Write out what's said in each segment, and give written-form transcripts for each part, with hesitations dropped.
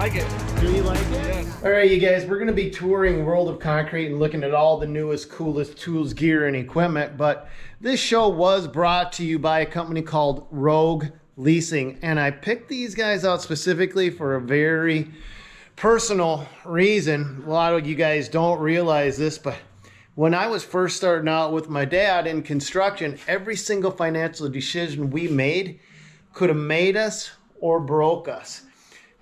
like it. Do you like it? Yes. All right, you guys, we're going to be touring World of Concrete and looking at all the newest, coolest tools, gear, and equipment. But this show was brought to you by a company called Rogue Leasing. And I picked these guys out specifically for a very personal reason. A lot of you guys don't realize this, but when I was first starting out with my dad in construction, every single financial decision we made could have made us or broke us.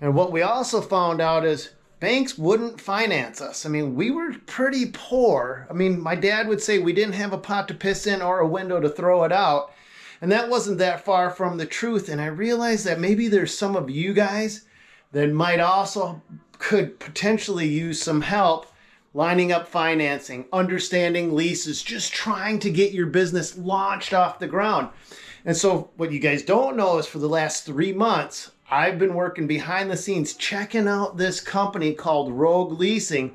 And what we also found out is banks wouldn't finance us. I mean, we were pretty poor. I mean, my dad would say we didn't have a pot to piss in or a window to throw it out. And that wasn't that far from the truth. And I realized that maybe there's some of you guys that might also could potentially use some help lining up financing, understanding leases, just trying to get your business launched off the ground. And so what you guys don't know is for the last 3 months, I've been working behind the scenes, checking out this company called Rogue Leasing,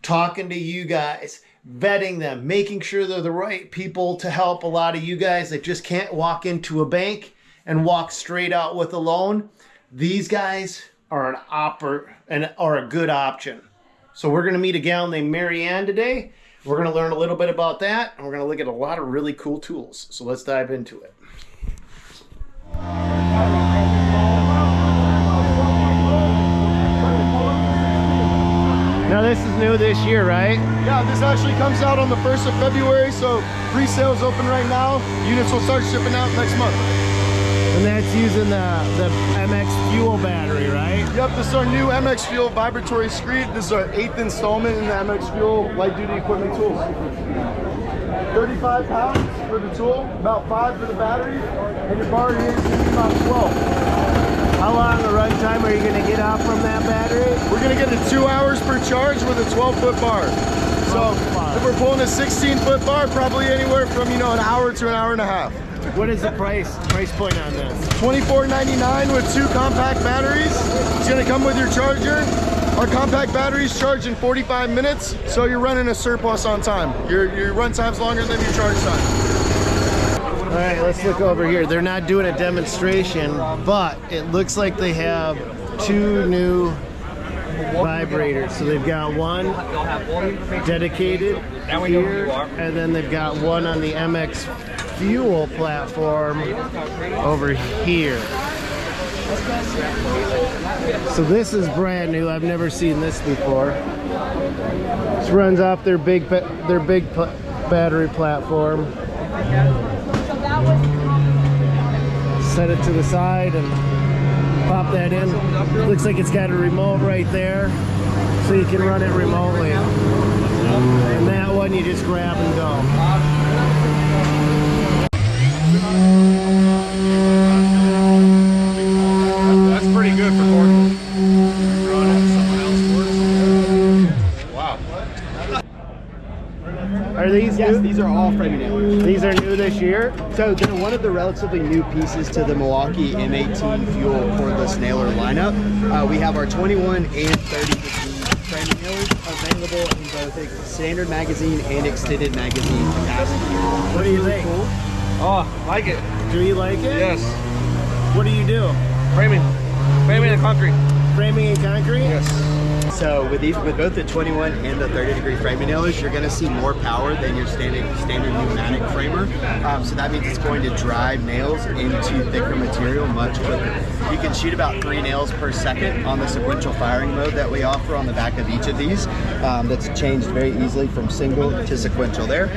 talking to you guys, vetting them, making sure they're the right people to help a lot of you guys that just can't walk into a bank and walk straight out with a loan. These guys are a good option. So we're going to meet a gal named Marianne today. We're going to learn a little bit about that, and we're going to look at a lot of really cool tools. So let's dive into it. Now this is new this year, right? Yeah, this actually comes out on the 1st of February, so pre-sales open right now. Units will start shipping out next month. And that's using the MX Fuel battery, right? Yep, this is our new MX Fuel Vibratory screed. This is our 8th installment in the MX Fuel light-duty equipment tools. 35 pounds for the tool, about 5 for the battery, and your bar here is going to be about 12. How long a run time are you going to get out from that battery? We're going to get to 2 hours per charge with a 12-foot bar. So if we're pulling a 16-foot bar, probably anywhere from, an hour to an hour and a half. What is the price point on this? $24.99 with 2 compact batteries. It's going to come with your charger. Our compact batteries charge in 45 minutes, so you're running a surplus on time. Your run time's longer than your charge time. All right, let's look over here. They're not doing a demonstration, but it looks like they have 2 new vibrators. So they've got one dedicated here, and then they've got one on the MX Fuel platform over here. So this is brand new. I've never seen this before. This runs off their big battery platform. Set it to the side and pop that in. Looks like it's got a remote right there, so you can run it remotely. And that one you just grab and go. That's pretty good for corking. Someone else works. Wow. Are these Yes, new? these are all framing nailers. These are new this year? So they're one of the relatively new pieces to the Milwaukee M18 Fuel cordless nailer lineup. We have our 21 and 30 degree framing nailers available in both a standard magazine and extended magazine capacity. What do you think? Cool. Oh, like it. Do you like it? Yes. What do you do? Framing and concrete. Framing and concrete? Yes. So with both the 21 and the 30 degree framing nailers, you're going to see more power than your standard pneumatic framer. So that means it's going to drive nails into thicker material much quicker. You can shoot about 3 nails per second on the sequential firing mode that we offer on the back of each of these. That's changed very easily from single to sequential there.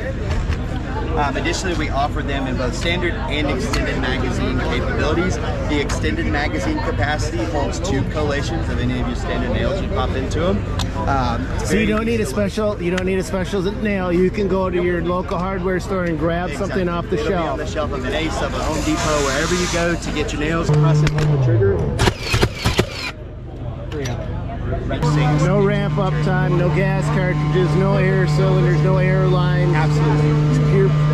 Additionally, we offer them in both standard and extended magazine capabilities. The extended magazine capacity holds 2 collations of any of your standard nails you pop into them. So you don't need a special nail. You can go to your local hardware store and grab something off the It'll be shelf. on the shelf of an Ace, of a Home Depot, wherever you go to get your nails. Press and hold the trigger. No ramp up time, no gas cartridges, no air cylinders, no air lines. Absolutely. It's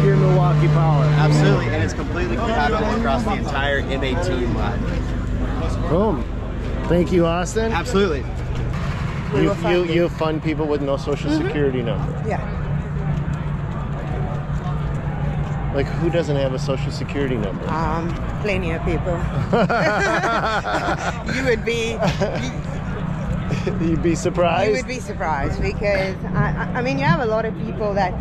pure Milwaukee power. Absolutely, and it's completely compatible across the entire M18 line. Boom. Thank you, Austin. Absolutely. You fund people with no social security number. Yeah. Like, who doesn't have a social security number? Plenty of people. You would be You'd be surprised? You would be surprised because, I mean, you have a lot of people that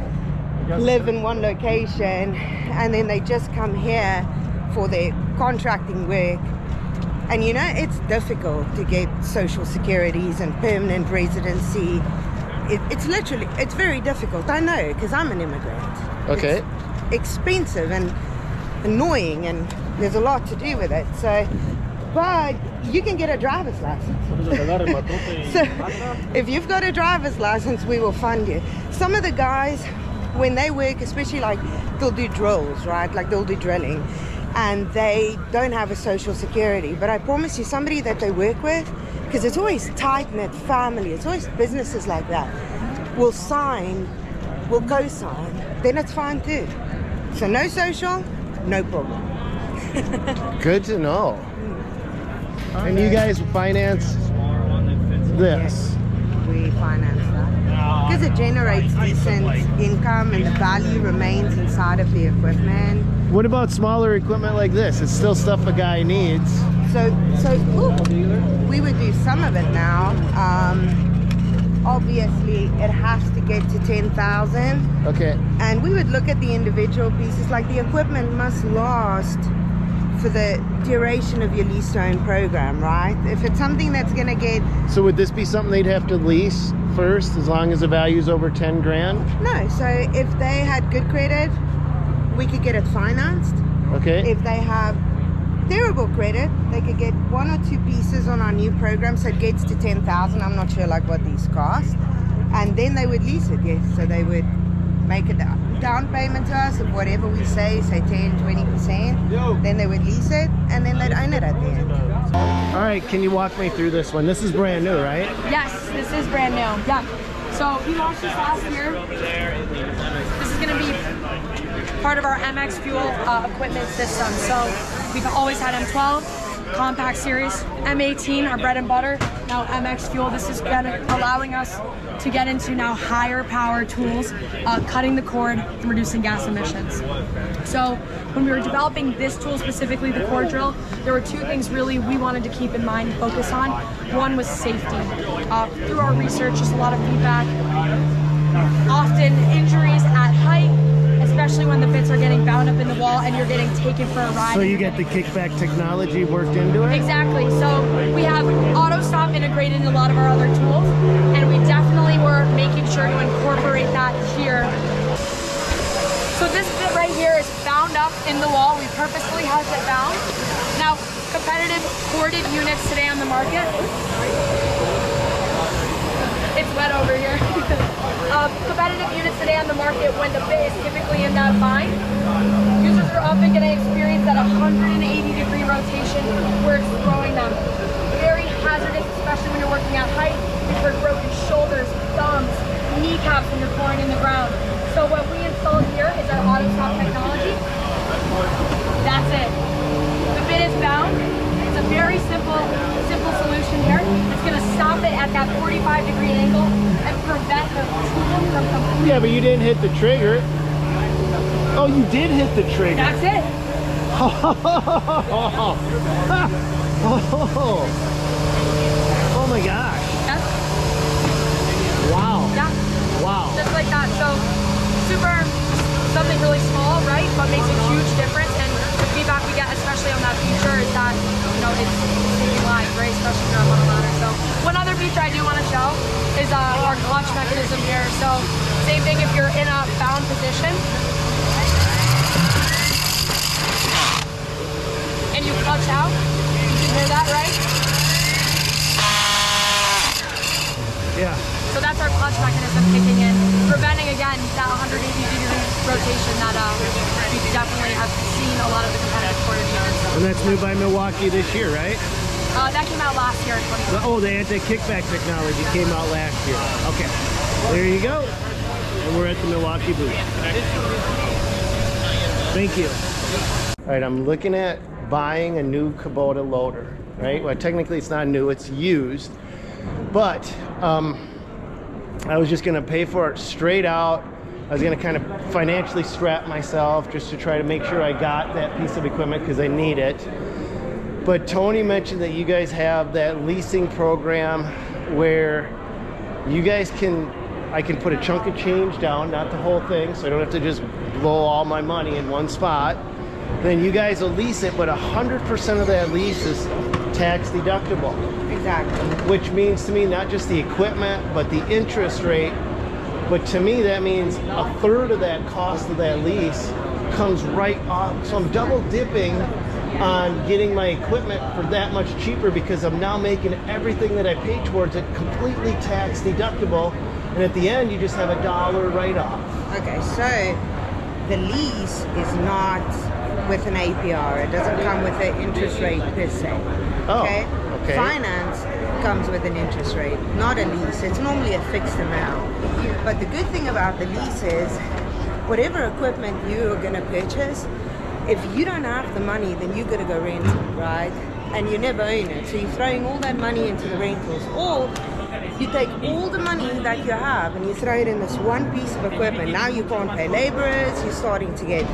live in one location and then they just come here for their contracting work. And you know, it's difficult to get social securities and permanent residency. It's very difficult. I know, because I'm an immigrant. Okay. It's expensive and annoying, and there's a lot to do with it. So, but you can get a driver's license. So if you've got a driver's license, we will fund you. Some of the guys, when they work, especially like they'll do drills, right? Like they'll do drilling and they don't have a social security. But I promise you, somebody that they work with, because it's always tight-knit family, it's always businesses like that, will sign, will co-sign, then it's fine too. So no social, no problem. Good to know. And you guys finance this? We finance that because it generates decent income and the value remains inside of the equipment. What about smaller equipment like this? It's still stuff a guy needs. So we would do some of it now. Obviously, it has to get to 10,000. Okay. And we would look at the individual pieces. Like the equipment must last for the duration of your lease to own program, right? If it's something that's going to get... So would this be something they'd have to lease first as long as the value's over 10 grand? No. So if they had good credit, we could get it financed. Okay. If they have terrible credit, they could get one or two pieces on our new program, so it gets to 10,000. I'm not sure like what these cost, and then they would lease it. Yes, so they would make a down payment to us of whatever we say 10-20%. Then they would lease it, and then they'd own it at the end. All right, can you walk me through this one? This is brand new, right? Yes, this is brand new. Yeah. So we launched this last year. This is going to be part of our MX Fuel equipment system. So we've always had M12, compact series, M18, our bread and butter. Now MX Fuel. This is allowing us to get into now higher power tools, cutting the cord and reducing gas emissions. So when we were developing this tool, specifically the core drill, there were two things really we wanted to keep in mind and focus on. One was safety. Through our research, just a lot of feedback. Often injuries at height, especially when the bits are getting bound up in the wall and you're getting taken for a ride. So you get the kickback technology worked into it? Exactly. So we have auto stop integrated in a lot of our other tools, and we definitely were making sure to incorporate that here. So this bit right here is bound up in the wall. We purposefully have it bound. Now, competitive corded units today on the market. It's wet over here. Competitive units today on the market, when the bit is typically in that bind, users are often going to experience that 180-degree rotation where it's throwing them. Very hazardous, especially when you're working at height. We've heard broken shoulders, thumbs, kneecaps when you're pouring in the ground. So what we installed here is our auto stop technology. That's it. The bit is bound. It's a very simple solution here. It's going to stop it at that 45-degree angle and prevent the tool from completely... Yeah, but you didn't hit the trigger. Oh, you did hit the trigger. That's it. Oh my gosh. Yes. Wow. Yeah. Wow. Just like that. So super, something really small, right? But makes a huge difference. And the feedback we get, especially on that feature, is that, you know, it's saving lives, right? Especially if you're up on a ladder. So one other feature I do want to show is our clutch mechanism here. So same thing if you're in a bound position and you clutch out, you can hear that, right? Yeah. So that's our clutch mechanism kicking in, preventing again that 180-degree rotation that we definitely have seen a lot of the competitive corded units. And that's new by Milwaukee this year, right? That came out last year in 2020. Oh, the anti-kickback technology came out last year. Okay. There you go. And we're at the Milwaukee booth. Thank you. All right, I'm looking at buying a new Kubota loader, right? Well, technically it's not new, it's used. But I was just gonna pay for it straight out. I was gonna kind of financially strap myself just to try to make sure I got that piece of equipment because I need it. But Tony mentioned that you guys have that leasing program where you guys I can put a chunk of change down, not the whole thing, so I don't have to just blow all my money in one spot. Then you guys will lease it, but 100% of that lease is tax deductible. Exactly. Which means to me, not just the equipment, but the interest rate. But to me, that means a third of that cost of that lease comes right off. So I'm double dipping on getting my equipment for that much cheaper because I'm now making everything that I pay towards it completely tax deductible. And at the end, you just have a $1 write-off. Okay, so the lease is not with an APR. It doesn't come with an interest rate per se. Okay? Okay. Finance comes with an interest rate, not a lease. It's normally a fixed amount. But the good thing about the lease is whatever equipment you're going to purchase, if you don't have the money, then you're going to go rent it, right? And you never own it. So you're throwing all that money into the rentals. Or you take all the money that you have and you throw it in this one piece of equipment. Now you can't pay laborers. You're starting to get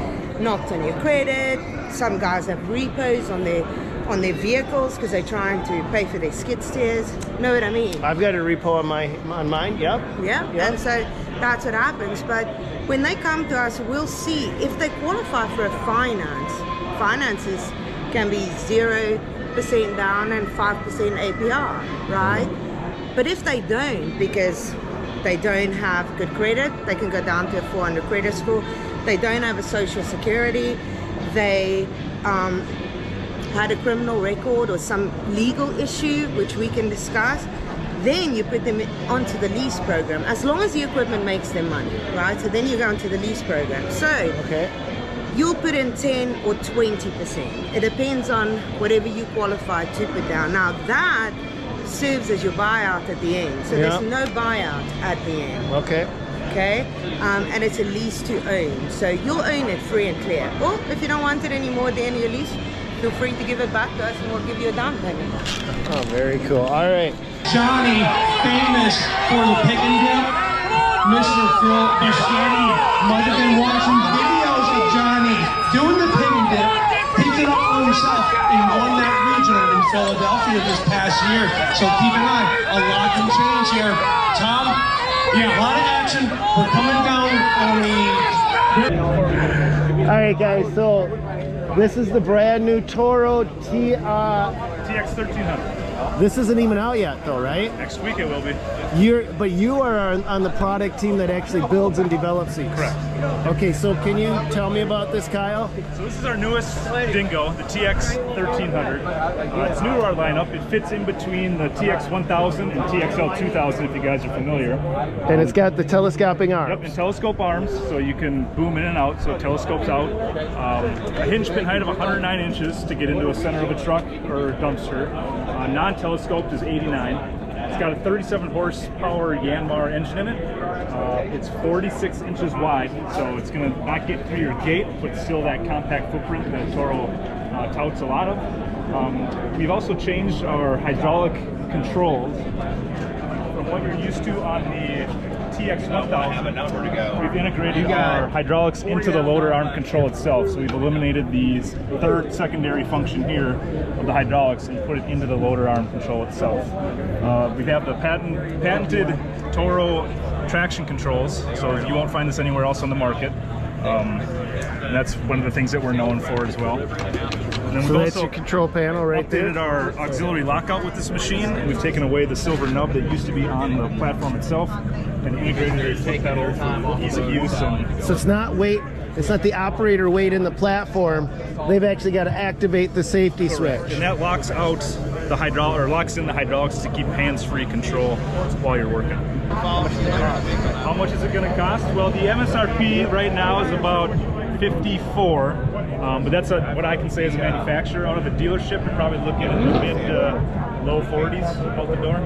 knocked on your credit. Some guys have repos on their vehicles because they're trying to pay for their skid steers. Know what I mean? I've got a repo on mine. Yep. Yeah. And so that's what happens. But when they come to us, we'll see if they qualify for a finance. Finances can be 0% down and 5% APR, right? But if they don't, because they don't have good credit, they can go down to a 400 credit score. They don't have a social security. They had a criminal record or some legal issue, which we can discuss. Then you put them onto the lease program, as long as the equipment makes them money, right? So then you go into the lease program. So you'll put in 10 or 20%. It depends on whatever you qualify to put down. Now that serves as your buyout at the end. So there's no buyout at the end. Okay. And it's a lease to own. So you'll own it free and clear. Or if you don't want it anymore at the end of your lease, feel free to give it back to us and we'll give you a down payment. Oh, very cool. All right. Johnny, famous for the pick and dip. Mr. Phil Buscetti might have been watching videos of Johnny doing the pick and dip, picked it up for himself, and won that regional in Philadelphia this past year. So keep an eye, a lot can change here. Tom, yeah, a lot of action. We're coming down on the... All right, guys, so this is the brand new Toro TX 1300. This isn't even out yet, though, right? Next week it will be. But you are on the product team that actually builds and develops these. Correct. Okay, so can you tell me about this, Kyle? So this is our newest dingo, the TX 1300. It's new to our lineup. It fits in between the TX 1000 and TXL 2000, if you guys are familiar. And it's got the telescoping arms. Yep, and telescope arms, so you can boom in and out, so it telescopes out. A hinge pin height of 109 inches to get into a center of a truck or a dumpster. Non-telescoped is 89. It's got a 37 horsepower Yanmar engine in it. It's 46 inches wide, so it's going to not get through your gate, but still that compact footprint that Toro touts a lot of. We've also changed our hydraulic controls from what you're used to on the TX 1000. We've integrated our hydraulics into the loader arm control itself, so we've eliminated the third secondary function here of the hydraulics and put it into the loader arm control itself. We have the patented Toro traction controls, so you won't find this anywhere else on the market. And that's one of the things that we're known for as well. And then So we've that's also your control panel right updated there. our auxiliary lockout with this machine. We've taken away the silver nub that used to be on the platform itself and integrated a foot pedal for ease of use. And So it's not the operator weight in the platform. They've actually got to activate the safety switch. And that locks out the hydraulic, or locks in the hydraulics to keep hands-free control while you're working. How much is it going to cost? Well, the MSRP right now is about $54, but that's what I can say as a manufacturer. Out of the dealership, you're probably looking at the mid to low 40s out the door.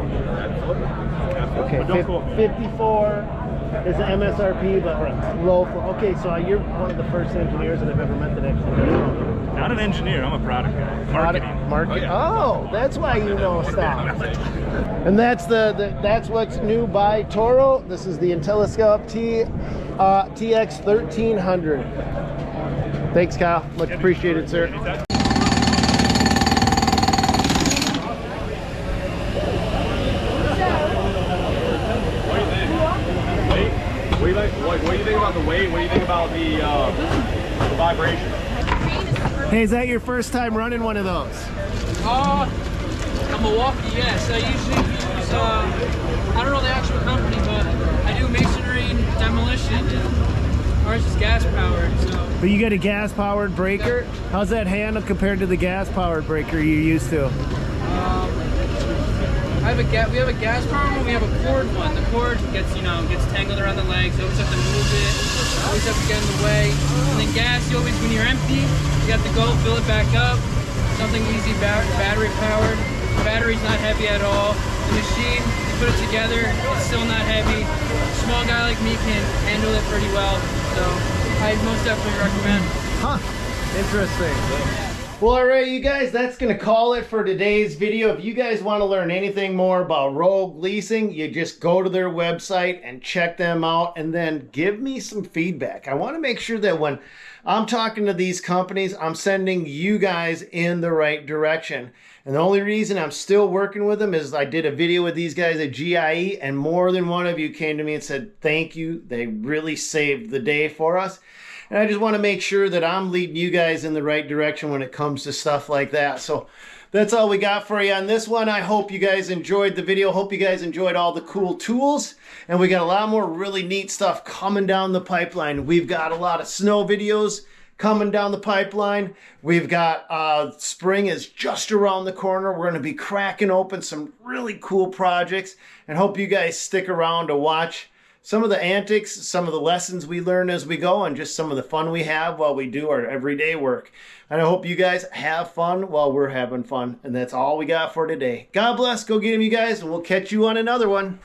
Okay, But don't quote me. 54 is the MSRP, but low. Okay, so you're one of the first engineers that I've ever met that actually knows. Not an engineer, I'm a product guy. Marketing. Oh, that's why you know stuff. And that's that's what's new by Toro. This is the IntelliScope TX 1300. Thanks, Kyle. Much appreciated, sir. do you think about the weight? What do you think about the vibration? Hey, is that your first time running one of those? Milwaukee, yes. I usually use, I don't know the actual company, but I do masonry and demolition. Ours is gas powered, so. But you got a gas powered breaker? How's that handle compared to the gas powered breaker you used to? We have a gas powered one, we have a cord one. The cord gets, gets tangled around the legs, you always have to move it, always have to get in the way. And then gas, you always, when you're empty, you have to go fill it back up. Something easy, battery powered. The battery's not heavy at all. The machine, you put it together, it's still not heavy. A small guy like me can handle it pretty well, so I most definitely recommend. Huh, interesting. Well, all right, you guys, that's going to call it for today's video. If you guys want to learn anything more about Rogue Leasing, you just go to their website and check them out and then give me some feedback. I want to make sure that when I'm talking to these companies, I'm sending you guys in the right direction. And the only reason I'm still working with them is I did a video with these guys at GIE, and more than one of you came to me and said, thank you. They really saved the day for us. And I just want to make sure that I'm leading you guys in the right direction when it comes to stuff like that. So that's all we got for you on this one. I hope you guys enjoyed the video. Hope you guys enjoyed all the cool tools. And we got a lot more really neat stuff coming down the pipeline. We've got a lot of snow videos coming down the pipeline. We've got spring is just around the corner. We're going to be cracking open some really cool projects, and hope you guys stick around to watch some of the antics, some of the lessons we learn as we go, and just some of the fun we have while we do our everyday work. And I hope you guys have fun while we're having fun. And that's all we got for today. God bless. Go get them, you guys, and we'll catch you on another one.